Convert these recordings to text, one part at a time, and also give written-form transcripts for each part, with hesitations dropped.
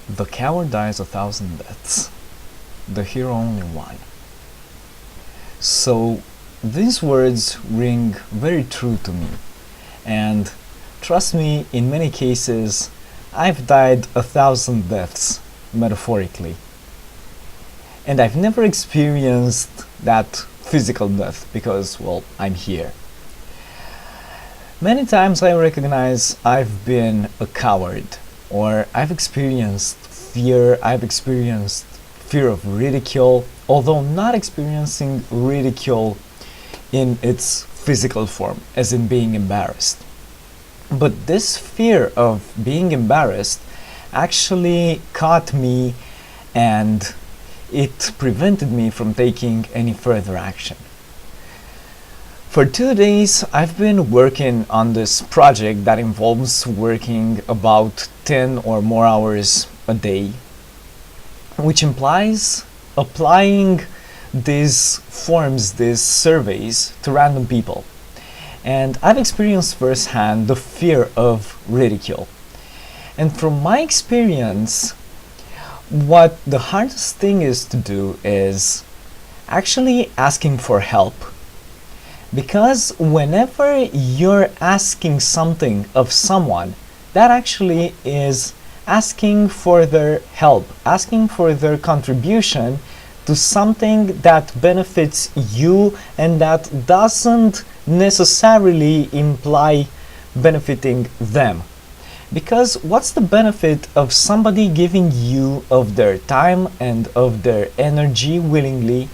The coward dies 1,000 deaths, the hero only one. So these words ring very true to me, and trust me, in many cases I've died 1,000 deaths, metaphorically. And I've never experienced that physical death because, well, I'm here. Many times I recognize I've been a coward, or I've experienced fear of ridicule, although not experiencing ridicule in its physical form, as in being embarrassed. But this fear of being embarrassed actually caught me, and it prevented me from taking any further action. For 2 days, I've been working on this project that involves working about 10 or more hours a day, which implies applying these forms, these surveys, to random people. And I've experienced firsthand the fear of ridicule. And from my experience, what the hardest thing is to do is actually asking for help. Because whenever you're asking something of someone, that actually is asking for their help, asking for their contribution to something that benefits you and that doesn't necessarily imply benefiting them. Because what's the benefit of somebody giving you of their time and of their energy willingly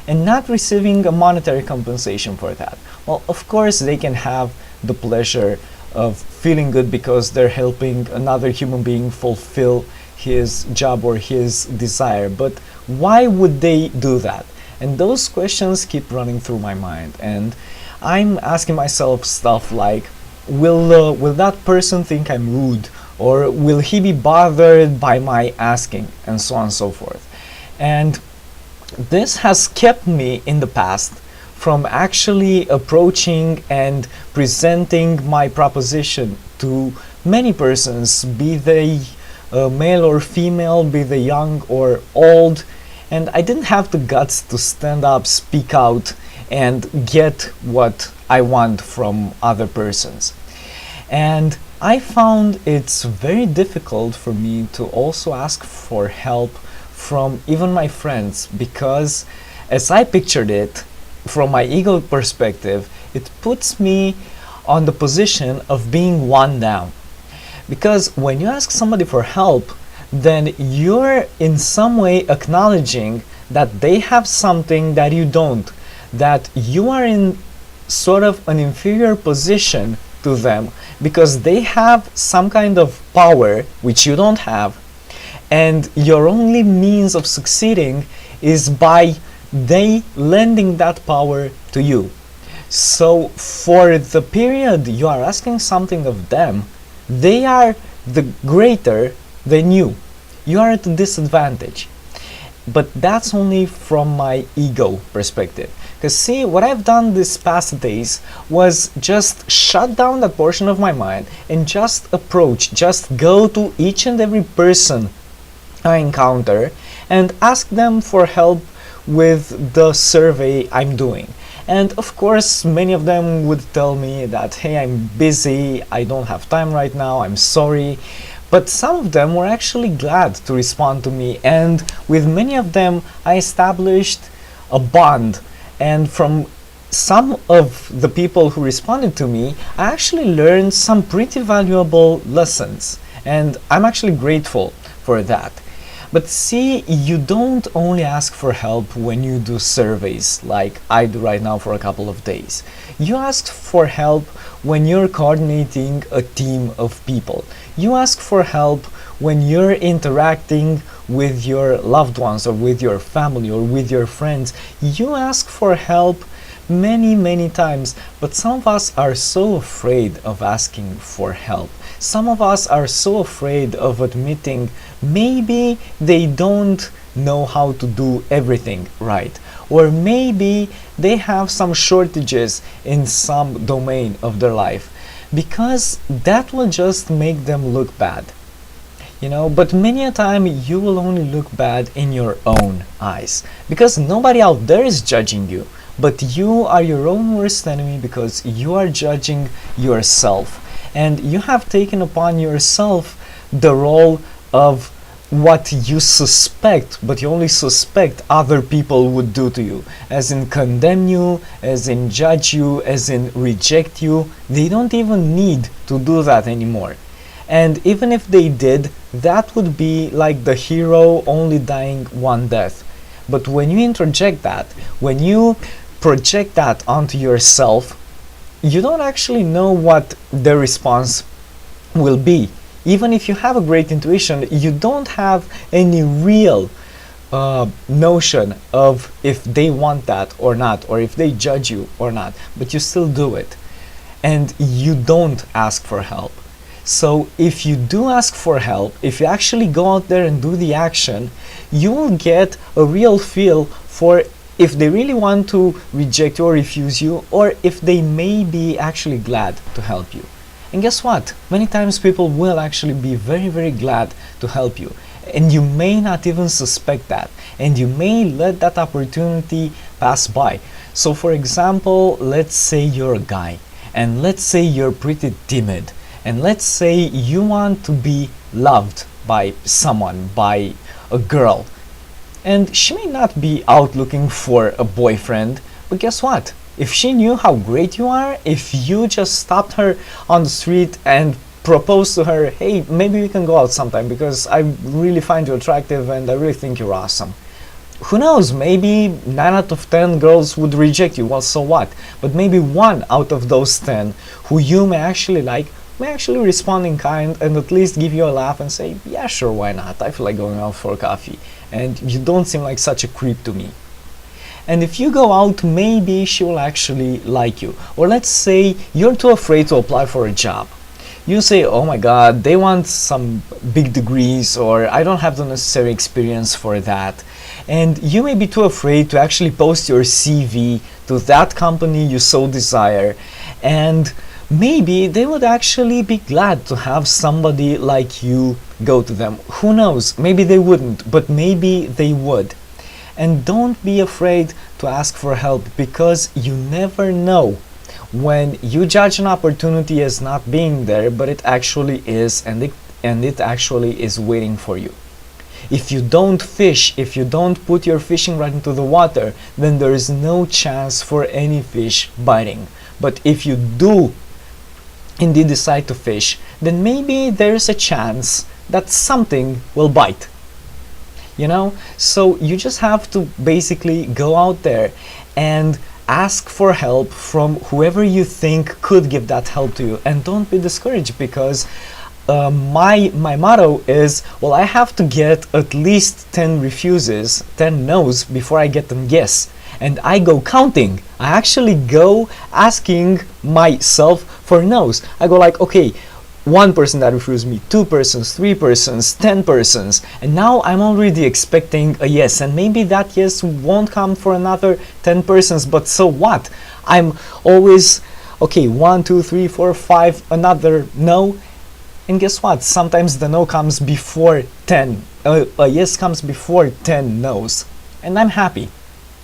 and not receiving a monetary compensation for that? Well, of course they can have the pleasure of feeling good because they're helping another human being fulfill his job or his desire, but why would they do that? And those questions keep running through my mind, and I'm asking myself stuff like, will that person think I'm rude, or will he be bothered by my asking, and so on and so forth. And this has kept me in the past from actually approaching and presenting my proposition to many persons, be they male or female, be they young or old, and I didn't have the guts to stand up, speak out, and get what I want from other persons. And I found it's very difficult for me to also ask for help from even my friends, because as I pictured it, from my ego perspective, it puts me on the position of being one down. Because when you ask somebody for help, then you're in some way acknowledging that they have something that you don't, that you are in sort of an inferior position to them because they have some kind of power which you don't have, and your only means of succeeding is by they lending that power to you. So for the period you are asking something of them, they are the greater than you. You are at a disadvantage. But that's only from my ego perspective. Because see, what I've done these past days was just shut down that portion of my mind and just approach, just go to each and every person I encounter and ask them for help with the survey I'm doing. And of course, many of them would tell me that, hey, I'm busy, I don't have time right now, I'm sorry. But some of them were actually glad to respond to me, and with many of them I established a bond. And from some of the people who responded to me, I actually learned some pretty valuable lessons, and I'm actually grateful for that. But see, you don't only ask for help when you do surveys like I do right now for a couple of days. You ask for help when you're coordinating a team of people. You ask for help when you're interacting with your loved ones or with your family or with your friends. You ask for help many times, but some of us are so afraid of asking for help. Some of us are so afraid of admitting maybe they don't know how to do everything right, or maybe they have some shortages in some domain of their life, because that will just make them look bad. But many a time you will only look bad in your own eyes, because nobody out there is judging you, but you are your own worst enemy, because you are judging yourself, and you have taken upon yourself the role of what you suspect, but you only suspect other people would do to you, as in condemn you, as in judge you, as in reject you. They don't even need to do that anymore. And even if they did, that would be like the hero only dying one death. But when you interject that, when you project that onto yourself, you don't actually know what the response will be. Even if you have a great intuition, you don't have any real notion of if they want that or not, or if they judge you or not, but you still do it. And you don't ask for help. So if you do ask for help, if you actually go out there and do the action, you will get a real feel for if they really want to reject you or refuse you, or if they may be actually glad to help you. And guess what? Many times people will actually be very, very glad to help you. And you may not even suspect that. And you may let that opportunity pass by. So for example, let's say you're a guy. And let's say you're pretty timid. And let's say you want to be loved by someone, by a girl. And she may not be out looking for a boyfriend, but guess what? If she knew how great you are, if you just stopped her on the street and proposed to her, hey, maybe we can go out sometime because I really find you attractive and I really think you're awesome. Who knows, maybe 9 out of 10 girls would reject you, well, so what? But maybe 1 out of those 10 who you may actually like, may actually respond in kind and at least give you a laugh and say, yeah, sure, why not? I feel like going out for coffee and you don't seem like such a creep to me. And if you go out, maybe she will actually like you. Or let's say you're too afraid to apply for a job. You say, oh my god, they want some big degrees, or I don't have the necessary experience for that. And you may be too afraid to actually post your CV to that company you so desire. And maybe they would actually be glad to have somebody like you go to them. Who knows? Maybe they wouldn't, but maybe they would. And don't be afraid to ask for help, because you never know when you judge an opportunity as not being there, but it actually is, and it actually is waiting for you. If you don't fish, if you don't put your fishing rod into the water, then there is no chance for any fish biting. But if you do indeed decide to fish, then maybe there's a chance that something will bite. So you just have to basically go out there and ask for help from whoever you think could give that help to you. And don't be discouraged, because my motto is, well, I have to get at least 10 refuses, 10 no's before I get them yes. And I go counting. I actually go asking myself for no's. I go like, okay, 1 person that refused me, 2 persons, 3 persons, 10 persons, and now I'm already expecting a yes, and maybe that yes won't come for another 10 persons, but so what? I'm always, okay, 1, 2, 3, 4, 5, another no, and guess what? Sometimes the no comes before 10, a yes comes before 10 no's, and I'm happy.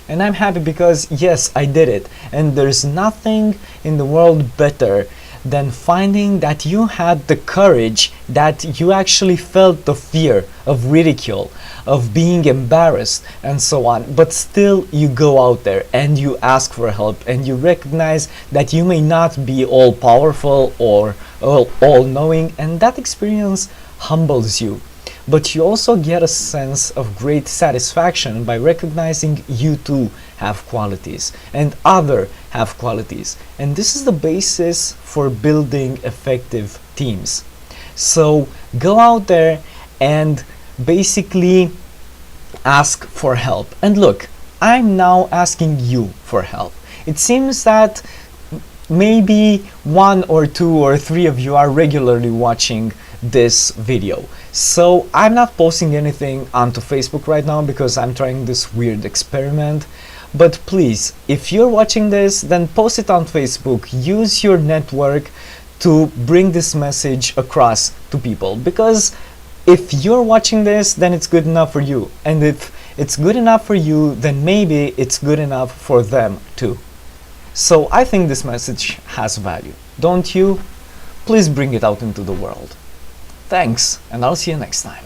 And I'm happy because yes, I did it, and there's nothing in the world better than finding that you had the courage, that you actually felt the fear of ridicule, of being embarrassed, and so on, but still you go out there and you ask for help, and you recognize that you may not be all powerful or all knowing, and that experience humbles you. But you also get a sense of great satisfaction by recognizing you too have qualities and other have qualities. And this is the basis for building effective teams. So go out there and basically ask for help. And look, I'm now asking you for help. It seems that maybe 1 or 2 or 3 of you are regularly watching this video. So I'm not posting anything onto Facebook right now because I'm trying this weird experiment. But please, if you're watching this, then post it on Facebook. Use your network to bring this message across to people, because If you're watching this, then it's good enough for you. And if it's good enough for you, then maybe it's good enough for them too. So I think this message has value. Don't you? Please bring it out into the world. Thanks, and I'll see you next time.